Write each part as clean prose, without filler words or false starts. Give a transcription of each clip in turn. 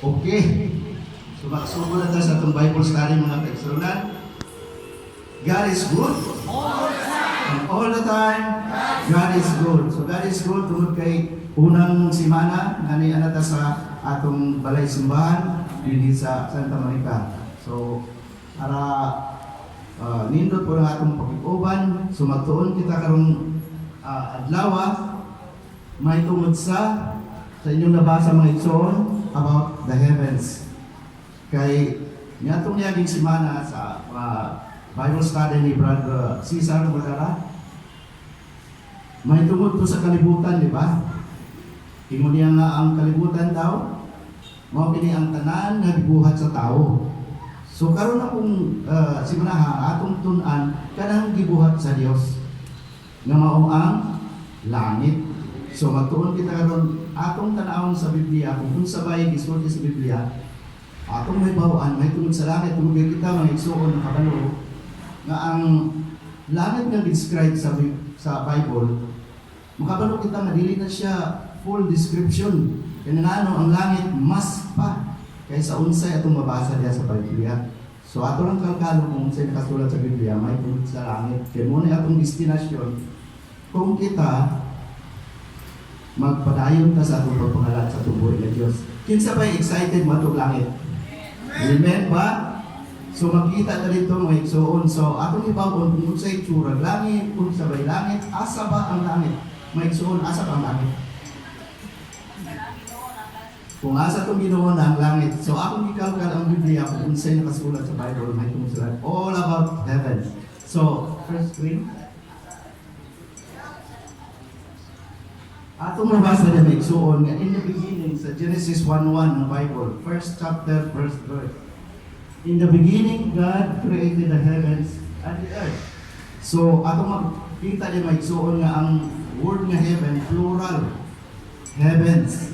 Okay. So makasubo na tayo sa itong Bible study mga kaigsunan. God is good. And all the time, God is good. So God is good tungod kay unang simana nga ni anata sa atong balay simbahan dinhi sa Santa Monica. So para nindot po ng atong pag-uban, sumagtuon kita karong adlaw may tungod sa inyong nabasa mga igsoon about the heavens. Kay niyatong niyaging simana sa Bible study ni Brother Cesar Magara, may tungod to sa kalibutan, di ba? Ingon niya nga ang kalibutan daw, mao kini ang tanan nga gibuhat sa tao. So karon na kung simanaha atong tun-an kanang gibuhat sa Dios nga mao ang langit. So magtuon kita karon atong tan-awon sa Biblia kung unsa bay gisulti sa Biblia. Atong may bawaan may tungod sa langit tungod kita mga igsoon nakabalo nga ang langit nga describe sa Bible. Makabalo kita nga dili na siya full description. Kaya nga ang langit mas pa kaysa unsay atong mabasa diya sa Biblia. So ato lang kalkalo kung unsay nakasulat sa Biblia may tungod sa langit. Kaya mo na atong destinasyon kung kita magpadayon ka sa atong pagpangalat sa tubuhay ng Diyos. Kinsa ba excited mo atong langit? Amen ba? So makita na dito mga igsoon. So atong ibawon kung unsay itsura langit, kung sabay langit, asa ba ang langit? Mga igsoon, asa ba ang langit? Kung asa itong ginawa na ang langit. So akong ikalkal ang Biblia kung unsay nakasulat sa Bible, may tumusulat all about heaven. So, first screen. Atong mabasa na may igsoon nga in the beginning sa Genesis 1:1 ng Bible, first chapter, first verse. In the beginning, God created the heavens and the earth. So, atong magkita niya may igsoon nga ang word nga heaven, plural. Heavens.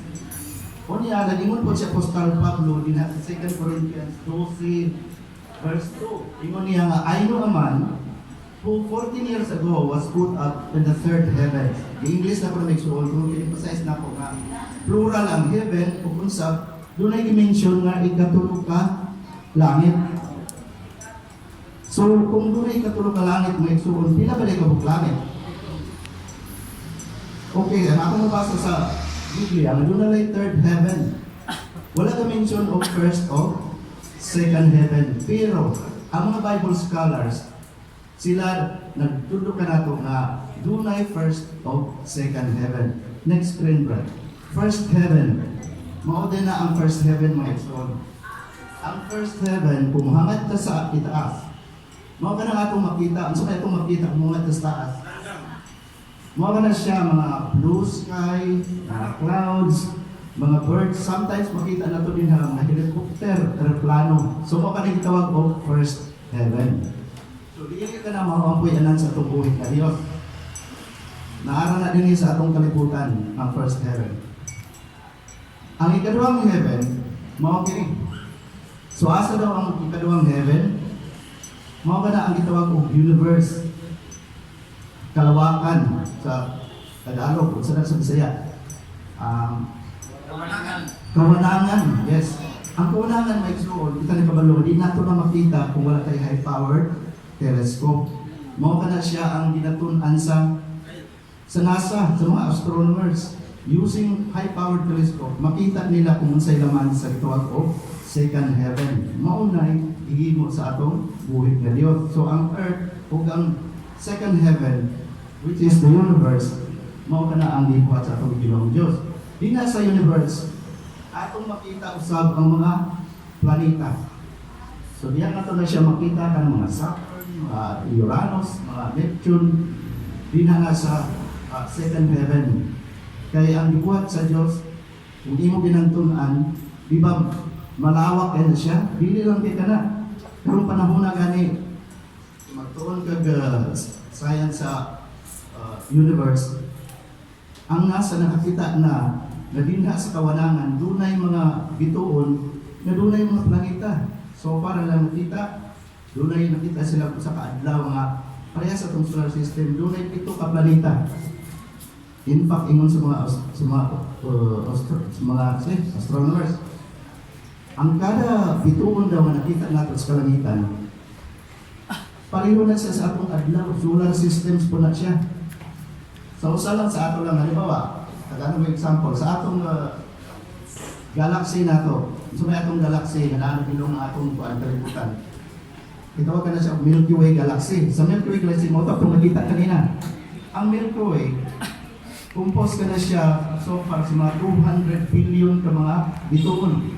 O niya, nag-ingon po si Apostol Pablo din sa 2 Corinthians 12, verse 2. Ingon niya nga, I know a man who 14 years ago was put up in the third heaven. The English na po na nagsuol, kung pinipasize na po nga, plural ang heaven, kung unsa, doon ay i-mention nga ikatulog ka langit. So, kung doon ay ikatulog ka langit, may igsuon, pila ba na ikabuk langit? Okay, ang ako mabasa sa Biblia, doon na lang third heaven. Wala ka mention of first or second heaven. Pero, ang mga Bible scholars, sila nagtudlo ka na ito na doon ay first of second heaven. Next screen, Brad. First heaven. Mao din na ang first heaven, mga igsoon. Ang first heaven, kung hangat ka sa itaas, mao ka na nga itong makita. Ang sakay itong makita kung hangat ka sa taas. Mao na siya mga blue sky, mga clouds, mga birds. Sometimes makita na ito din mga helicopter, aeroplano. So mao ka na itawag of first heaven. So dili ka na maampuyanan sa tubuhin na Diyos. Naara na din sa atong kalibutan ang first heaven. Ang ikaduhang heaven, mao kini. So asa daw ang ikaduhang heaven? Mao ka na ang gitawag og universe. Kalawakan sa Tagalog, sa Bisaya. Kawanangan, yes. Ang kawanangan may igsoon, kita ni kabalo, di nato na makita kung wala tayo high-powered telescope. Mao ka na siya ang ginatun-an sa NASA, sa mga astronomers. Using high-powered telescope, makita nila kung unsay laman sa gitawag o second heaven. Maunay, ihimo sa atong buhit nga Dios. So ang earth o ang second heaven, which is the universe, mao ka na ang gibuhat sa atong Ginoong Dios. Di na sa universe, atong makita usab ang mga planeta. So diyan nato na siya makita kan mga Saturn, mga Uranus, mga Neptune, di na sa second heaven. Kaya ang gibuhat sa Dios, kung imo binantun-an, di ba malawak kaya siya? Dili lang kay kana. Karong panahon na gani magtuon kag science sa universe, ang NASA nakakita na dinha sa kawanangan, dunay mga bituon na dunay mga planeta. So para lang makita, dunay nakita sila sa kaadlaw nga pareha sa itong solar system, dunay 7 ka planeta. In fact, ingon sa mga astronomers, Ang kada bituon daw na nakita natin sa kalangitan, pareho na siya sa atong adlaw, solar systems po na siya. So usa lang sa ato lang, halimbawa, tagano mo example, sa atong galaxy na to, so may atong galaxy, na bilong atong kalibutan. Itawag ka na siya Milky Way Galaxy. Sa Milky Way Galaxy mo, ito, kung nakita kanina, ang Milky Way, compose ka na siya so far sa mga 200 billion ka mga bituon.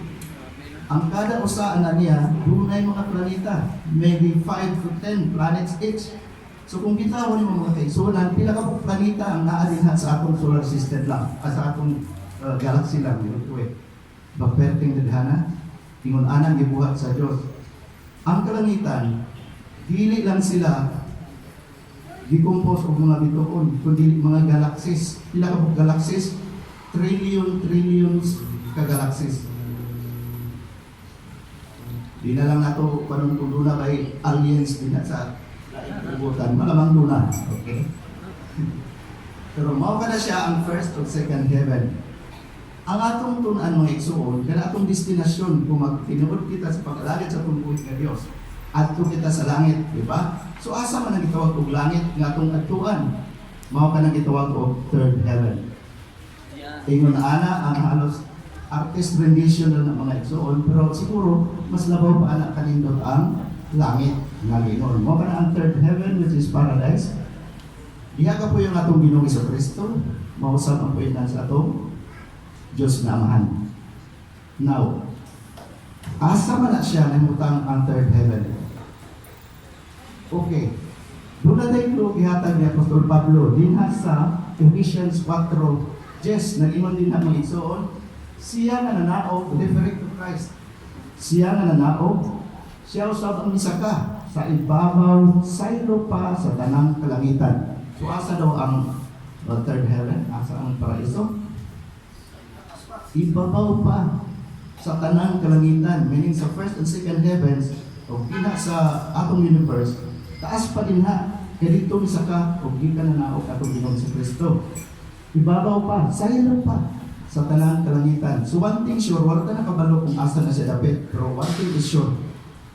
Ang kada usaan na niya, dunay mga planeta, maybe 5 to 10 planets each. So kung bitawan mo mga kaisunan, pila ka po planeta ang naalihan sa atong solar system lang, sa atong galaxy lang, Milky Way. Baperting nadhana, tingon anang gibuhat sa Diyos. Ang kalangitan, dili lang sila decompose o mga bituon, kundi mga galaxies. Pila ka po galaxies? Trillions ka galaxies. Di na lang nato panong na kay aliens din sa kalibutan. Malamang duna. Okay? Pero mao ka na siya ang first o second heaven. Ang atong tunan mga igsuon, kaya atong destinasyon kung magtinuod kita sa pag-alagad sa atong buhay ng Diyos, adto kita sa langit, di ba? So asa man ang gitawag og langit nga atong adtuan? Mao ka nang gitawag og third heaven. Ingon ana ang halos artist rendition na ng mga igsuon, pero siguro mas labaw pa anak kanindot ang langit nga Ginoo. Mao ka na ang third heaven, which is paradise. Diha ka po yung atong Ginoong Kristo, mausap ang puwinan sa atong Diyos na Amahan. Now, asa man na siya namutang ang third heaven? Okay. Doon na tayo ihatag ni Apostol Pablo dinha sa Ephesians 4:10, nag-ingon din na mga igsoon, siya nga nanaog, referring to Christ. Siya nga nanaog, siya usab ang misaka sa ibabaw, saylo pa sa tanang kalangitan. So asa daw ang third heaven? Asa ang paraiso? Ibabaw pa sa tanang kalangitan, meaning sa first and second heavens o pina sa atong universe, taas pa din ha, kaya dito misaka o gikan na naog atong Ginoong Kristo. Ibabaw pa, saylo pa sa tanang kalangitan. So one thing sure, wala na nakabalo kung asa na siya dapit, pero one thing is sure,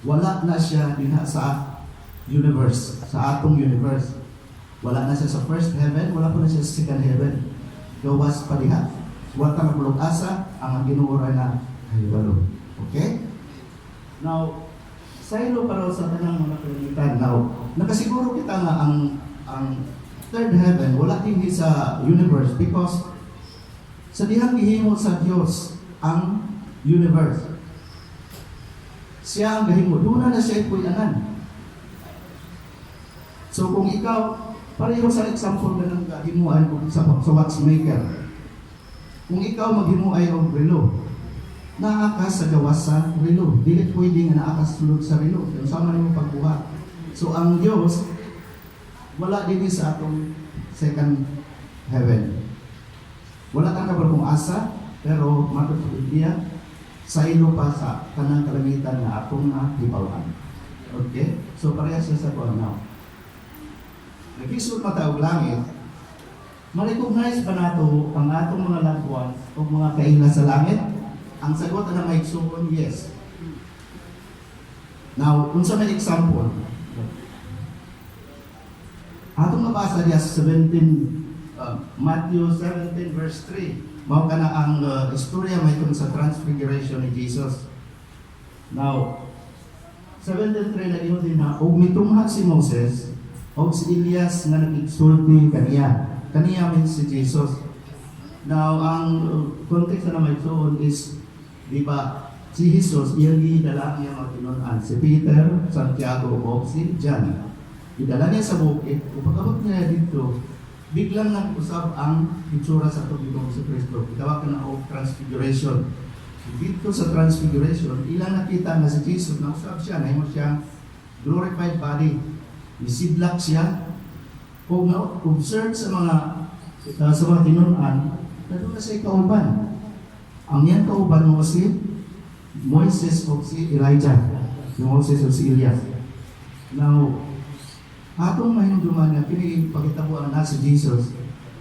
wala na siya din sa universe, sa atong universe. Wala na siya sa first heaven, wala pa na siya sa second heaven. Gawas pa diha. Wala ka magulog asa, ang ginuuray na kahiwalo. Okay? Now, saylo para sa tanang mga kalangitan. Now, nakasiguro kita nga ang third heaven, wala din sa universe because sa dihang gihimo sa Diyos ang universe. Siya ang gahimo. Doon na siya ipuyanan. So kung ikaw, pareho sa example na ng gahimuan kung sa watchmaker. Kung ikaw maghimuay og relo, naa ka sa gawas sa relo. Dili pwede nga naa ka sulod sa relo. Yung sama nimo pagbuhat. So ang Dios wala din sa atong second heaven. Wala kang kabalo kung asa, pero matod sa Biblia, sa ilo pa sa tanang kalangitan na atong nahibawan. Okay? So parehas sa kuha now. Nag-isod mata og langit, ma-recognize ba nato ang atong mga loved ones o mga kaila sa langit? Ang sagot na may igsuon, yes. Now, kung sa may example, atong mabasa diya sa Matthew 17 verse 3. Mao ka na ang istorya may tungkol sa transfiguration ni Jesus. Now, 17:3 na ingon din na, og mitungha si Moses, og si Elias nga nag-igsulti kaniya. Kaniya means si Jesus. Now, ang context na may soon is, di ba, si Jesus, iyang idala niya magtinunan. Si Peter, Santiago, o si John. Idala niya sa bukid, upagabot niya dito, biglang nag-usap ang itsura sa Panginoon sa Kristo. Itawag ka na o transfiguration. Dito sa transfiguration, ilang nakita na si Jesus, nausap siya, nahimo siya glorified body. Isidlak siya. Kung na-observe sa mga tinunan, nandun na siya kauban. Ang yan kauban mo si Moises o si Elijah. Si Moses o si Elias. Now, atong mahinduman na pinipagitabuan na si Jesus,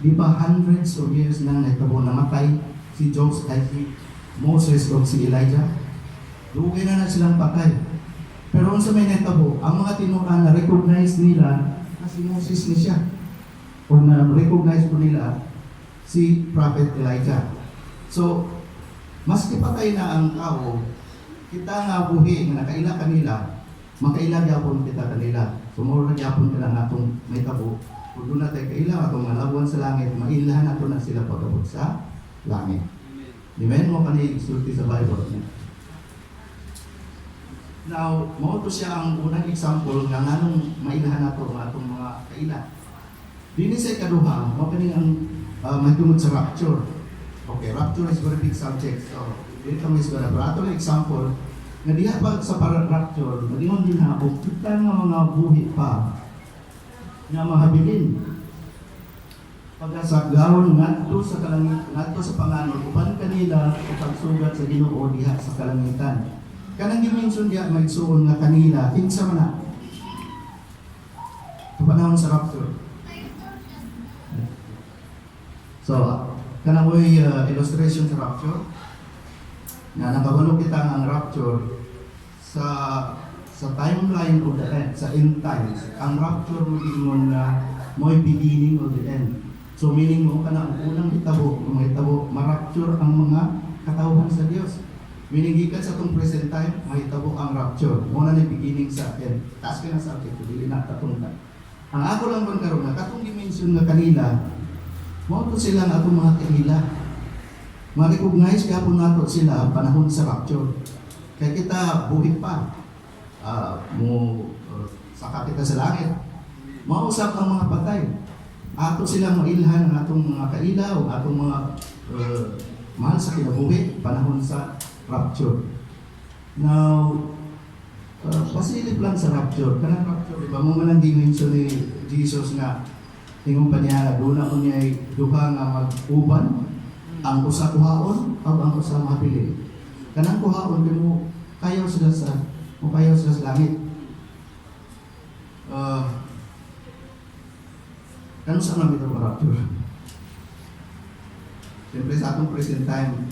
di ba hundreds of years na naitabo namatay si Joseph, si Moses o si Elijah? Dugay na silang patay. Pero sa may netabo, ang mga tinuan na recognize nila na si Moses ni siya. O na recognize po nila si Prophet Elijah. So, maski patay na ang tao, kita nga buhi na nakaila kanila, makaila gyapon kita kanila. Sumuro na gyapon nila natong may tabo. Kung doon natin kaila, atong malabuan sa langit, mailahan nato na sila pagabot sa langit. Amen? Mo pa ni isulti sa Bible. Now, mo to siya ang unang example nga nganong mailahan nato ang atong mga kaila. Dini sa ikaduha, mo pa ang mahitungod sa rapture. Okay, rapture is very big subject. So, dito kami is very ato na example, nga diha pa sa rapture, nagingon din na, o kita nga mga buhi pa, nga mahabilin. Pagkasagawon ngadto sa kalangit, ngadto sa panganod, uban kanila o pagsugat sa Ginoo diha sa kalangitan. Kanang dimension diha magsuon nga kanila, kinsa man na. Panahon sa rapture. So, kanang mo'y illustration sa rapture. Na nakabalo kita ang rapture sa timeline of the end, sa end times. Ang rapture mo ingon na mo'y beginning of the end. So meaning mo ka na ang unang hitabo, ma-rapture ang mga katawhan sa Diyos. Meaning gikan sa itong present time, mahitabo ang rapture. Muna na beginning sa end. Taas ka na subject, hindi na katungkan. Ang ako lang bang karoon na katong dimension nga kanila, mo to sila nga itong mga kanila. Ma-recognize ka po nato sila panahon sa rapture. Kaya kita buhay pa. Saka kita sa langit. Mausap ang mga patay. Ato silang mailhan ang atong mga kailaw, atong mga mahal sa kinabuhi, panahon sa rapture. Now, pasilip lang sa rapture. Kanang rapture, diba? Mo man ang dimension ni Jesus nga, tingong pa niya, doon ako niya duha nga mag-uban, ang usa kuhaon, o ang usa mapili. Kanang kuhaon, di mo kayaw sila sa langit. Ano sa namin ito rapture? Siyempre sa atong present time,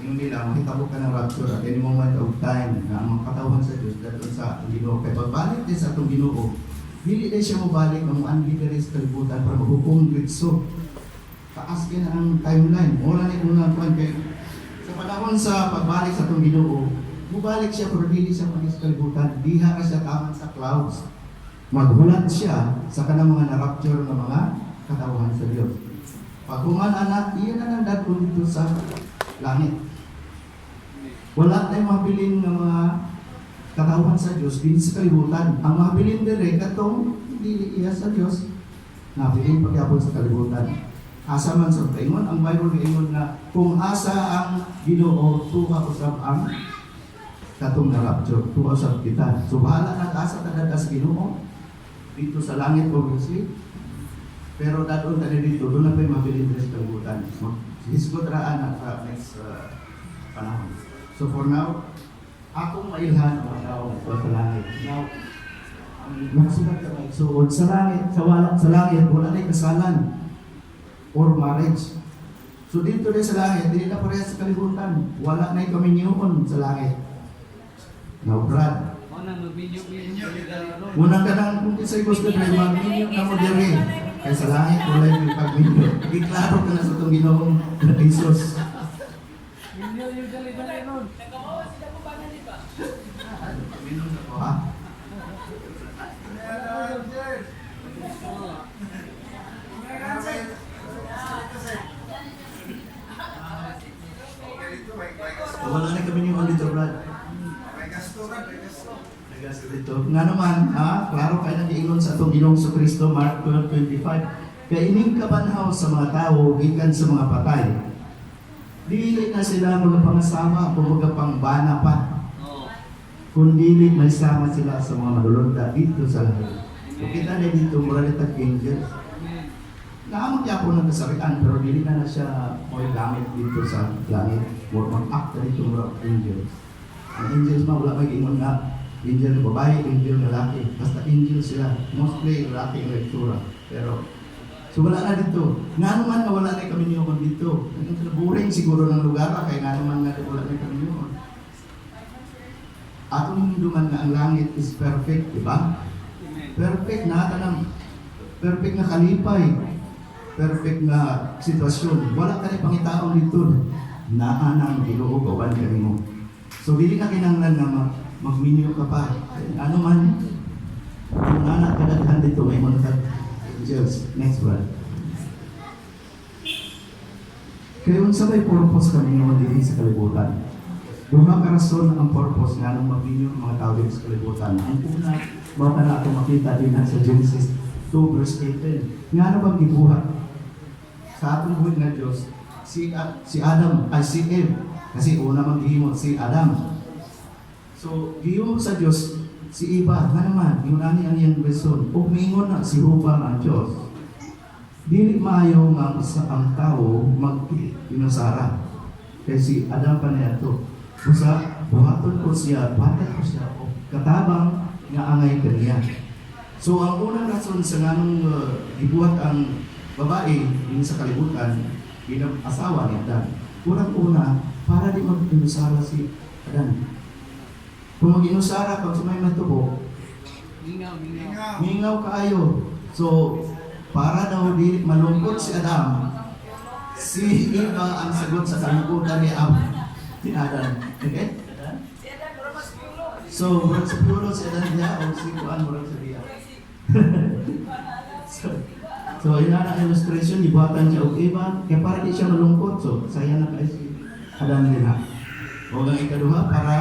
yung nila, makitabo ka ng rapture at any moment of time na ang katawan sa Diyos dahil sa Ginoo. Kaya pagbalik din sa atong Ginoo, hindi din siya mabalik ng mga unbelievers kalibutan para maghukom ditso. Taas ka na ang timeline. Wala na yung unang kuhan kayo. Sa panahon sa pagbalik sa atong Ginoo, mabalik siya pero hindi siya magis kalibutan. Diha ka siya taman sa clouds. Maghulat siya sa kanang mga na-rapture ng mga katawhan sa Diyos. Pag kuman anak, iyan na nang dito sa langit. Wala tayong mabilin ng mga katawhan sa Diyos din sa kalibutan. Ang mabilin dire katong hindi iya sa Diyos, nabilin pagyapon sa kalibutan. Asa man sa paingon, ang Bible gaingon na kung asa ang Ginoo, tuha usab ang katong na-rapture, tuha usab kita. So bahala na asa tagad sa Ginoo dito sa langit obviously. Pero dadon tayo dito, doon na pa yung mabilin sa kalibutan. Hisgot raan at next panahon. So for now, akong mailhan ang tao sa langit. Now, masulat ka may suod sa langit, sa langit, wala na kasalan or marriage. So dito rin sa langit, hindi na parehas sa kalibutan. Wala na yung kaminyoon sa langit. Now, Brad, unang ka nang kung kisa'y gusto na mag-minyo na mo diri. Kaya sa langit, wala yung pag-minyo. Iklaro ka na sa itong Ginoong na Jesus. Minyo yung dali-dali nun. Nagawa sila po ba na di ba? Minyo na po, ha? Wala na kami yung dito, Brad. Dito. Nga naman, klaro kayo nag-iingon sa itong Ginoong Kristo, Mark 12:25. Kaya ining kabanhaw sa mga tao, gikan sa mga patay. Dili na sila mga pangasama o mga pangbana pa. Kundi may sama sila sa mga malulunta dito sa langit. So kita na dito, mura nitag angels. Naamang niya po ng kasarian, pero dili na siya may gamit dito sa langit. Or mag-act na dito mura angels. Ang angels ma, wala may ingon nga. Angel babae, angel lalaki. Basta angel sila. Mostly lalaki ang lectura. Pero, so wala na dito. Nga naman na wala na kami niyo dito. Boring siguro ng lugar, kaya nga naman na wala na kami niyo. atong hinduman nga ang langit is perfect, di ba? Perfect na tanang perfect nga kalipay, perfect nga sitwasyon. Wala ka ni pangitaon dito naa nang Ginoo gawan kanimo. So dili na kinahanglan nga magminyo ka pa. Ano man kung anak kadaghan dito may mga angels. Next one. Kaya unsa may purpose kami nga dili sa kalibutan? Duha ka rason ang purpose nga nang magbinyo ang mga tao dito sa kalibutan. Ang una, mao ka na ato makita din sa Genesis 2 verse 18. Nga na bang gibuhat sa atong buhay nga Diyos si Adam ay si Eve kasi una maghihimot si Adam. So gihimo sa Diyos si Eva nga naman inunani ang iyang reson ug miingon na si Hupa ang Diyos. Dili maayo nga ang tao mag-inusara kay si Adam pa niya to. Usa buhaton ko siya, buhaton ko siya o katabang nga angay kaniya. So ang unang rason sa nganong gibuhat ang babae din sa kalibutan bilang asawa ni Adan. Unang-una para di mag-inusara si Adan. Kung mag-inusara pag sumay matubo, mingaw kaayo. So para daw di malungkot si Adam, si Eva ang sagot sa kalibutan ni Adan. Okay? So, murag sa pulo si Adan niya o si Juan murag sa diya. So, yun na illustration, ibuhatan siya og Eva, kaya para di siya malungkot. So, saya na kayo si Adan din ha. O ang ikaduha, para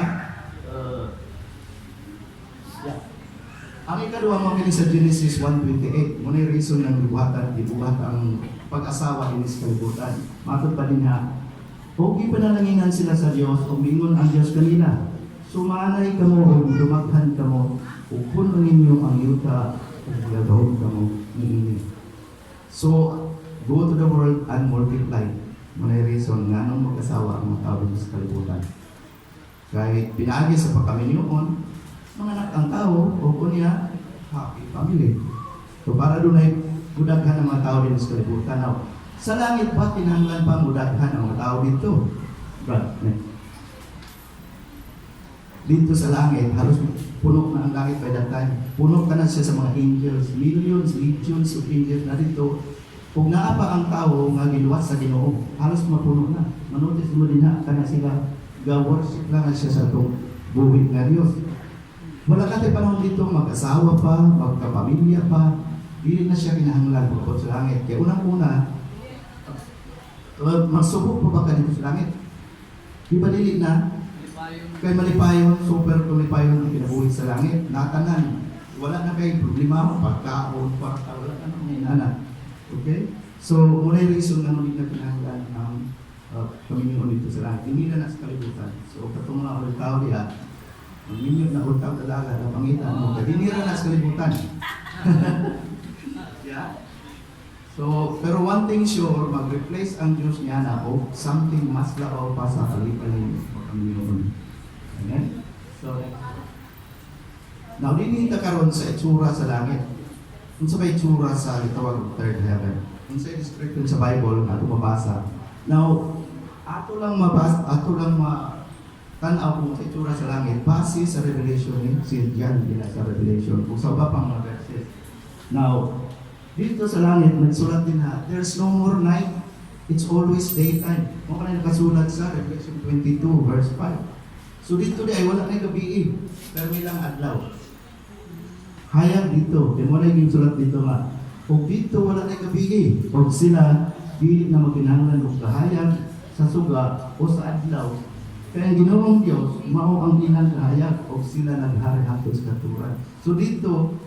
ang ikaduha mo sa Genesis 1:28, muna yung reason ng ibuhat ang pag-asawa din sa kalibutan. Matod pa din ha, huwag ipanalangin sila sa Diyos o mingon ang Diyos kanila. Sumanay ka mo o dumaghan ka mo o pununin niyo ang yuta o gagawin ka mo iinit. So, go to the world and multiply. Muna yung reason nga nung mag-asawa ang mga tao din sa kalibutan. Kahit pinagi sa pagkaminyoon, mga anak ang tao o kunya happy family. So para doon ay mudaghan ang mga tao din sa kalibutan. Now, sa langit pa kinahanglan pa mudaghan ang mga tao dito. Dito sa langit, halos puno na ang langit by that time. Puno ka na siya sa mga angels, millions, legions of angels na dito. Kung naa pa ang tao nga giluwat sa Ginoo, halos mapuno na. Manotis mo din na kana sila ga-worship lang siya sa itong buwit nga Diyos. Wala ka tayo panahon dito, mag-asawa pa, magkapamilya pa, hindi na siya kinahanglan bukod sa langit. Kaya unang-una, magsubok pa ba ka dito sa langit? Di ba dili na? Kay malipayon, super malipayon ang kinabuhi sa langit, natanan. Wala na kay problema, pagkaon, wala na nang hinana. Okay? So, muna yung reason na nung na kinahanglan ang Panginoon dito sa langit. Hindi na sa kalibutan. So, katong mga ulit tao diya, ang minyong na utang dalaga na pangitan mo, kadinira na sa kalibutan. Yeah? So, pero one thing sure, mag-replace ang Diyos niya na o something mas lao pa sa kalipan ng Panginoon. Amen? So, now, dinita karon sa itsura sa langit. Kung sa may itsura sa litawag third heaven. Kung sa description sa Bible, na ito mabasa. Now, ato lang tanaw kung sa itsura sa langit, base sa Revelation ni St. John, sa Revelation, kung sa iba pang mga verses. Now, dito sa langit, nagsulat din na, there's no more night, it's always daytime. Kung ka na nakasulat sa Revelation 22, verse 5. So dito di ay wala na gabi, pero nilang adlaw. Hayag dito, kaya wala yung sulat dito nga. Kung dito wala na gabi, kung sila, di na maginahanglan o kahayag sa suga o sa adlaw, kaya ang Ginoong Diyos, mao ang ilang kahayag o sila naghari hato sa katuran. So dito,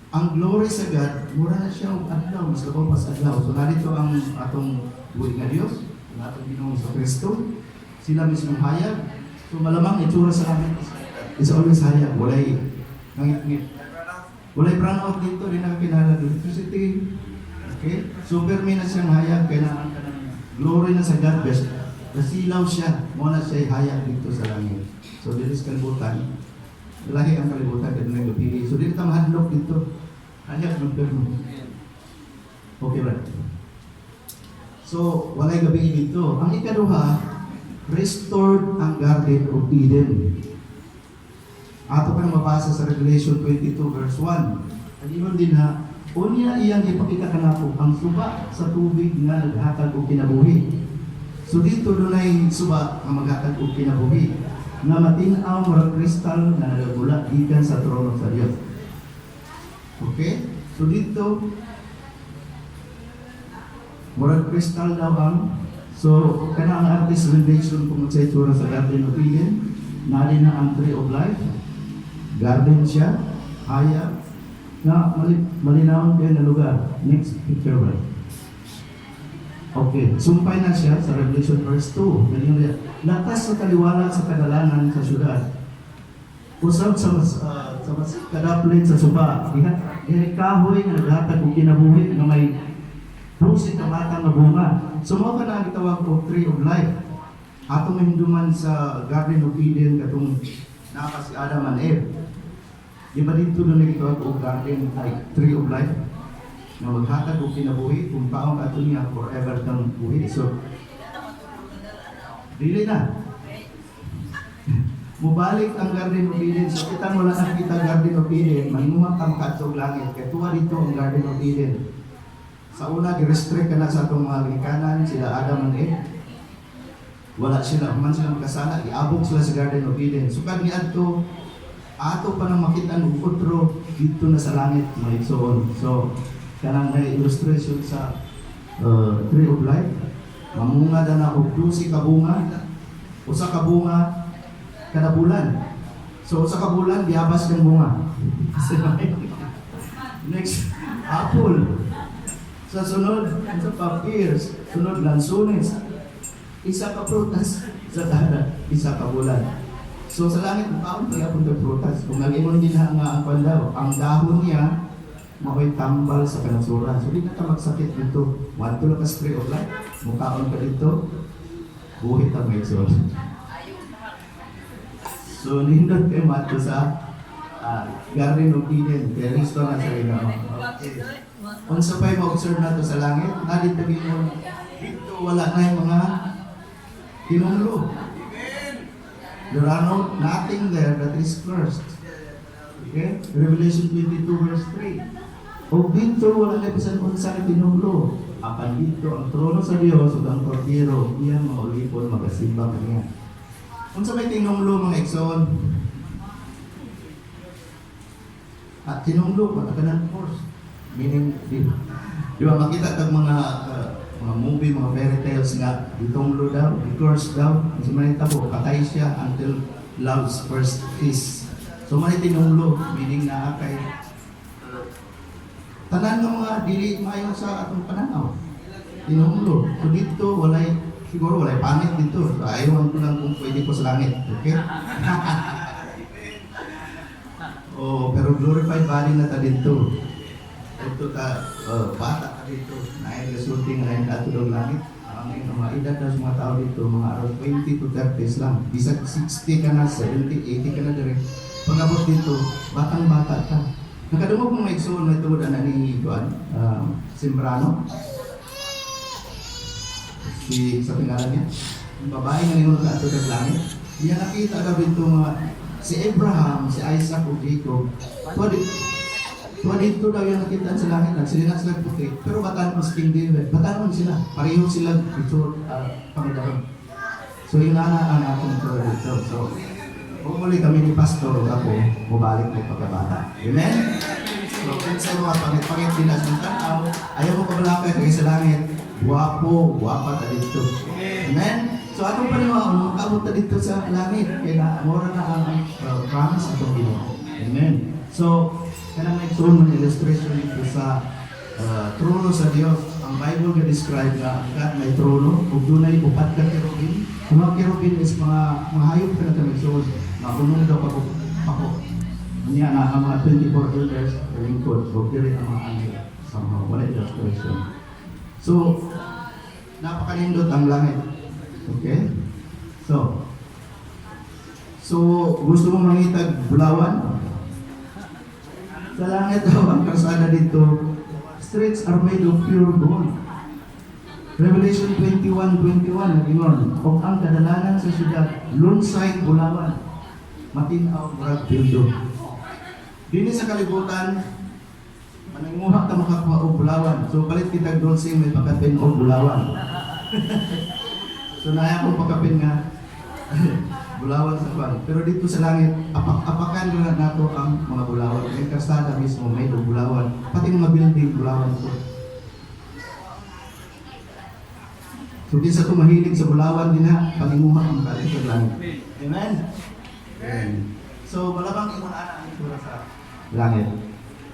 ang glory sa God, mura na siya ang adlaw, mas labaw pa sa adlaw. So narito ang atong buhay nga Diyos, ang atong Ginoong sa Kristo, sila mismong hayag. So malamang itsura sa langit is always hayag, walay ngit-ngit. Walay brownout dito, rin ang kinala electricity. Okay? Superman na siyang hayag, kailangan ka ng glory na sa God, best. Nasilaw siya, muna siya hayag dito sa langit. So, dito sa kalibutan, lahi ang kalibutan, dito na gapili. So, dito ang hadlock dito. Hayag ng perno. Okay ba? So, walay gabi dito. Ang ikaduha, restored ang Garden of Eden. Ato pa mabasa sa Revelation 22 verse 1. Ayun din ha, unya iyang ipakita kanako ang suba sa tubig nga naghatag og kinabuhi. So dito dunay suba nga maghatag og kinabuhi nga matin-aw murag kristal nga nagagula gikan sa trono sa Dios. Okay? So dito murag kristal daw ang so kana ang artist rendition kung sa itsura sa Garden of Eden, nari na ang Tree of Life. Garden siya, haya, na malinawon kayo na lugar. Next picture ba? Okay, sumpay na siya sa Revelation verse 2. Ganyan niya. Lakas sa kaliwala sa kadalanan sa syudad. Usab sa mas kadaplit sa suba. Diha kahoy nga naghatag og kinabuhi nga may pusit na matang nga bunga. So mao ka na ang gitawag og Tree of Life. Atong hinduman sa Garden of Eden katong napa si Adam and Eve. Di ba dito na nagitawag og garden ay Tree of Life na maghatag og kinabuhi kung paong ato niya forever kang buhi. So dili na mubalik ang Garden of Eden. So kita mo lang nakita Garden of Eden, manuha ka makadtog langit kay tuwa dito ang Garden of Eden. Sa una gi-restrict ka na sa atong mga ginikanan sila Adam and Eve. Wala sila, man sila magkasala, iabot sila sa Garden of Eden. So kag niadto ato pa nang makita ng utro dito na sa langit may soon. So kanang may illustration sa Tree of Life. Mamunga na na og 12 ka bunga. Usa ka bunga kada bulan. So usa ka bulan diabas kang bunga. Next, apple. Sa sunod, sa pears, sunod lansones. Isa ka prutas sa kada, isa ka bulan. So sa langit, paano kaya punta prutas? Kung nag-iwan din nga ang pandaw, ang dahon niya, mako'y tambal sa kanasuran. So di na ka magsakit dito. Wanto lang ka Tree of Life, mukhaon ka dito, buhit ang may sol. So nindot kayo mato sa Garden of Eden. Kaya listo na sa ino. Okay. Kung sa pa'y ma-observe na to sa langit, nalit na dito wala na yung mga tinunglo. There are nothing there that is cursed. Okay? Revelation 22 verse 3. O dito wala na bisan kung saan tinunglo. Apan dito ang trono sa Diyos o ang Kordero, iyang mga ulipon magasimba kanya. Kung sa may tinunglo mga ekson, at tinunglo, patakanan course. Meaning, di ba makita tag mga movie, mga fairy tales nga, itunglo daw, i-curse daw, kasi manita po, patay siya until love's first kiss. So man tinunglo, meaning na kay tanan ng mga dili mayo sa atong pananaw. Tinunglo. So dito, siguro walay pangit dito. So ayaw ko lang kung pwede po sa langit. Okay? Oh, pero glorified body na ta dito. Ito ta, bata ka dito, resulting na yung katulong langit. Ang mga edad na sa mga tao dito, mga around 20 to 30 lang. Bisag 60 ka na, 70, 80 ka na din. Pag-abot dito, batang-bata ka. Nakadungog mga igsoon na ito na ni Juan, Simbrano. Sa pingalan niya. Yung babae nga ninunod ka ito ng langit. Iya nakita ka dito si Abraham, si Isaac o Jacob. Tuwa dito daw yung nakita sa langit, nagsilinan sila puti. Pero batan mo si King David, batan mo sila. Pareho sila ito, Panginoon. So yun na ang ating tuwa dito. So, kung muli kami ni Pastor, ako, mabalik mo pagkabata. Amen? So, kung sa mga pangit-pangit dinas ng tanaw, ayaw mo kabalakay kaya sa langit, guwapo, guwapa ta dito. Amen? So, atong paniwaan, makabot ta dito sa langit. Kaya mura na ang promise atong Ginoo. Amen? So, kaya may trono illustration dito sa trono sa Diyos. Ang Bible nga describe nga God may trono, ug dunay upat ka kerubin. Ang mga kerubin is mga hayop ka na kamigsoon. Makunong daw ako. Niya na ang mga 24 elders lingkod o kiri ang mga angel. Somehow, wala illustration. So, napakanindot ang langit. Okay? So, gusto mo mangitag bulawan? Sa langit daw ang karsada dito, streets are made of pure gold. Revelation 21:21 nagingon, o ang kadalanan sa siyudad, lunsay bulawan. matinaw murag bildo. Dini sa kalibutan, mananguha ka makakuha og bulawan. So palit kita dulce may pakapin og bulawan. So naya ko pakapin nga bulawan sa kwan. Pero dito sa langit, apakan na nato ang mga bulawan. May kastada mismo may bulawan. Pati mga building bulawan po. So di sa mahilig sa bulawan din na paninguha ang kalit sa langit. Amen? Amen. So malabang imon ana ang itura sa langit.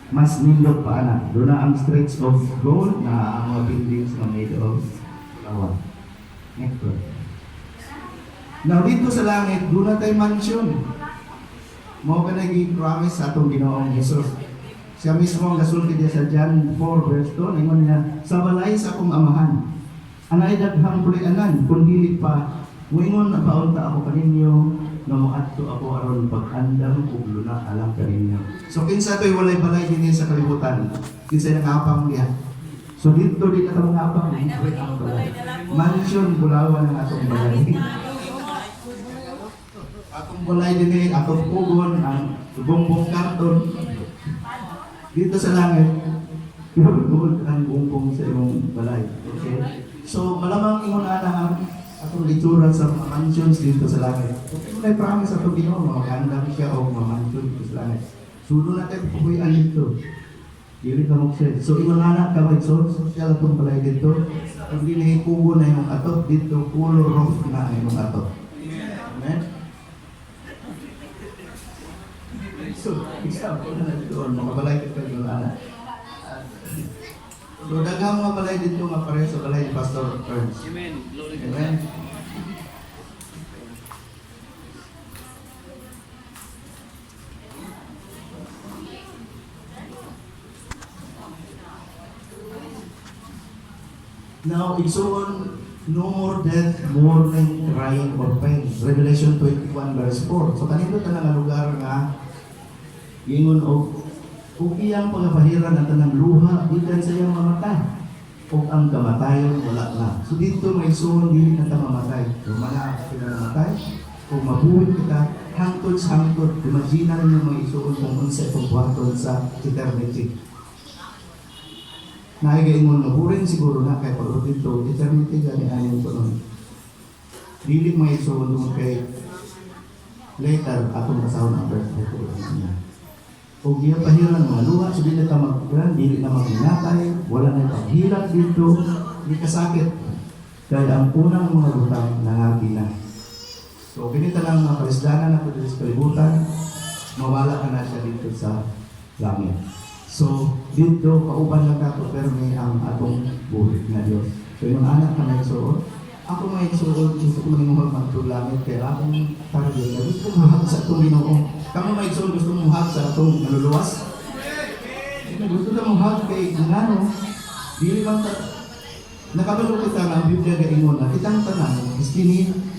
Mas nindot pa ana. Doon na ang streets of gold na ang mga buildings na made of bulawan. Next one. Now dito sa langit, doon na tayo mansion. Mao ka nag-promise sa atong Ginoong Jesus. Siya mismo ang nasulti niya sa John 4 verse 2, ingon niya, sa balay sa akong amahan, anay daghang pulianan, kung dili pa, muingon na paunta ako kaninyo, na muadto ako aron pag-andam ug luna alang kaninyo. So kinsa to'y walay balay dinhi sa kalibutan, kinsa nakapang niya. So dito di na mga apang, ang balay. Mansion bulawan ang atong balay. Atong balay din atong pugon, ang bumbong karton. Dito sa langit, ibubuod ang bumbong sa imong balay. Okay? So, malamang ingon na ang atong litsura sa mga mansions dito sa langit. Okay, may promise atong Ginoo, magandang siya o mga mansion dito sa langit. Sudo natin pupuyan dito. Dili ka mag-set. So, ingon na ka may social atong balay dito. Kung dili pugo na yung atot dito, color roof na yung atot. Amen? So, example na doon, mga balay dito yung anak. So, daghang mga balay dito nga pare sa balay ni Pastor Ernst. Amen. Glory to Amen. God. Now, igsoon, no more death, mourning, crying, or pain. Revelation 21 verse 4. So, kanino ta nga lugar nga ingon og iyang pagapahiran na tanang luha, ikan sa iyang mamatay. O ang kamatayon, wala na. So, dito may igsoon, dili na ta mamatay. So, mana kita namatay, kung mabuhay kita, hangtod sa hangtod, imagine ninyo mga igsoon kung unsa itong buhaton sa eternity. Naigay mo naburin siguro na kay pag dito, eternity gani ayon ko nun. Dili may igsoon doon kay later atong kasahon ang birthday ko niya. Kung iya pahiran mga luha, so dili na magkuran, dili na maghinatay, wala na paghilak dito, hindi kasakit. Kaya ang unang mga butang nangagi na. So, pinita lang mga kalisdanan na dito sa kalibutan, mawala ka na siya dito sa langit. So, dito, kauban lang ka pero may ang atong buhay na Diyos. So, yung anak na may suot, ako may suot, gusto ko manginguhag magtulangit, kaya akong target na gusto ko mahag sa itong Ginoo. Kamu may suot, gusto mo mahag sa itong naluluwas? Gusto na mahag kay ano, dili lang ta, nakabalo kita ng Biblia gaingon na kitang tanan,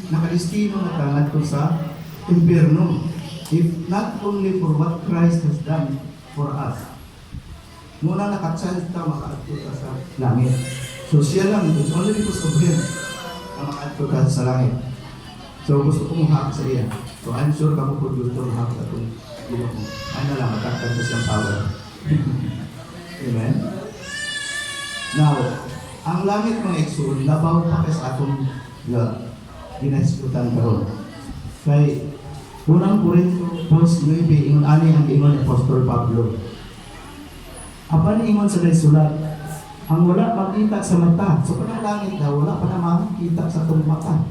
nakadestino na tanan to sa impyerno. If not only for what Christ has done for us, muna nakachance ta makaadto ta sa langit. So siya lang, it's only because of Him na makaadto ta sa langit. So gusto ko mahak sa iya. So I'm sure kamo po gusto mahak sa itong Ginoo mo. Ano lang, mataktan sa siyang power. Amen? Now, ang langit mga igsoon, labaw pa kay sa atong ginasikutan karon. Kay unang Korinto, post 9, ingon ani ang ingon ni Apostol Pablo. Apan ingon sa sulat, ang wala makita sa mata. So kanang langit na wala pa na makita sa itong mata.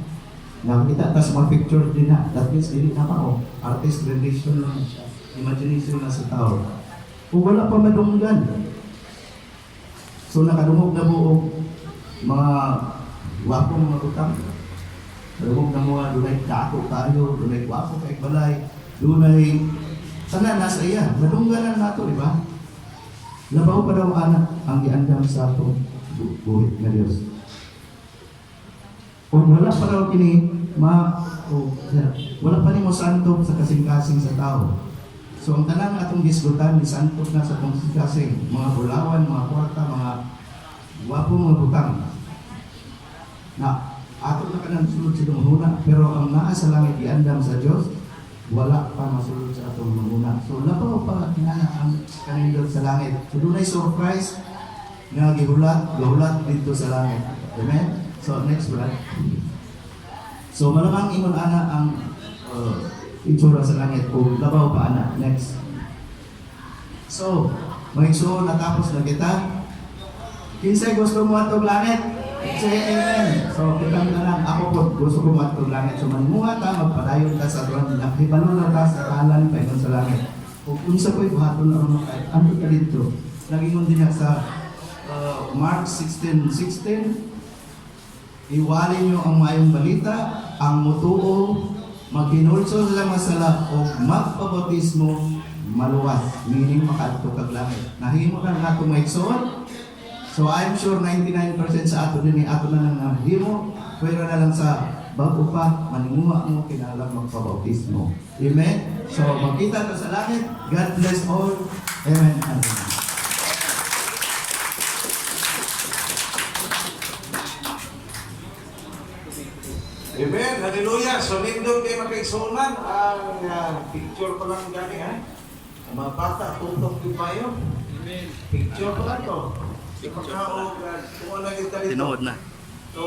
Nakita ta sa mga picture din na. That means dili na pa artist rendition lang siya. Imagination na sa tao. Kung wala pa madunggan. So nakadungog na buong mga wapong mga utang. Nadungog na mga dunay kaako tayo, dunay wapo kay balay, dunay sana nasa iya. Madungganan nato, di ba? Labaw pa daw anak ang giandam sa atong buhay na Diyos. Kung wala pa daw kini wala pa ni mo santo sa kasing-kasing sa tao. So ang tanang atong gisgutan ni santo na sa atong kasing, mga bulawan, mga kwarta, mga wapo, mga butang. Na ato na kanang sulod sa dumuna, pero ang naa sa langit giandam sa Diyos, wala pa masulod sa atong manguna. So labaw pa kinana ang kanindot sa langit. So dunay surprise nga gihulat dito sa langit. Amen? So next slide. So malamang ingon ana ang itsura sa langit o labaw pa ana. Next. So, mga igsoon, natapos na kita. Kinsay gusto mo atong langit? Say amen. So, kita na lang, ako po gusto ko mo atong langit. So, manmuha ta, magpadayon ta sa tuwan. Nakipano na ta sa kalan pa sa langit. Kung unsa ko'y buhaton na rin kahit ano ka dito. Nagingon din niya sa Mark 16:16. Iwalin niyo ang mayong balita, ang mutuo, magkinulso lang masala o magpabautismo maluwas, meaning makaadto kag langit. Nahimo na nga itong maigsoon. So I'm sure 99% sa ato din ato na lang nahimo. Pwera na lang sa bago pa, maninguha mo kinalang magpabautismo. Amen? So magkita ka sa langit. God bless all. Amen. Amen. Amen. Hallelujah. So, nindot kayo makaigsunan. Ang picture pa lang gani, ha? Ang mga bata, tutok din pa yun. Amen. Picture pa lang to. Picture. Kung ano kita dito. Tinood na. So,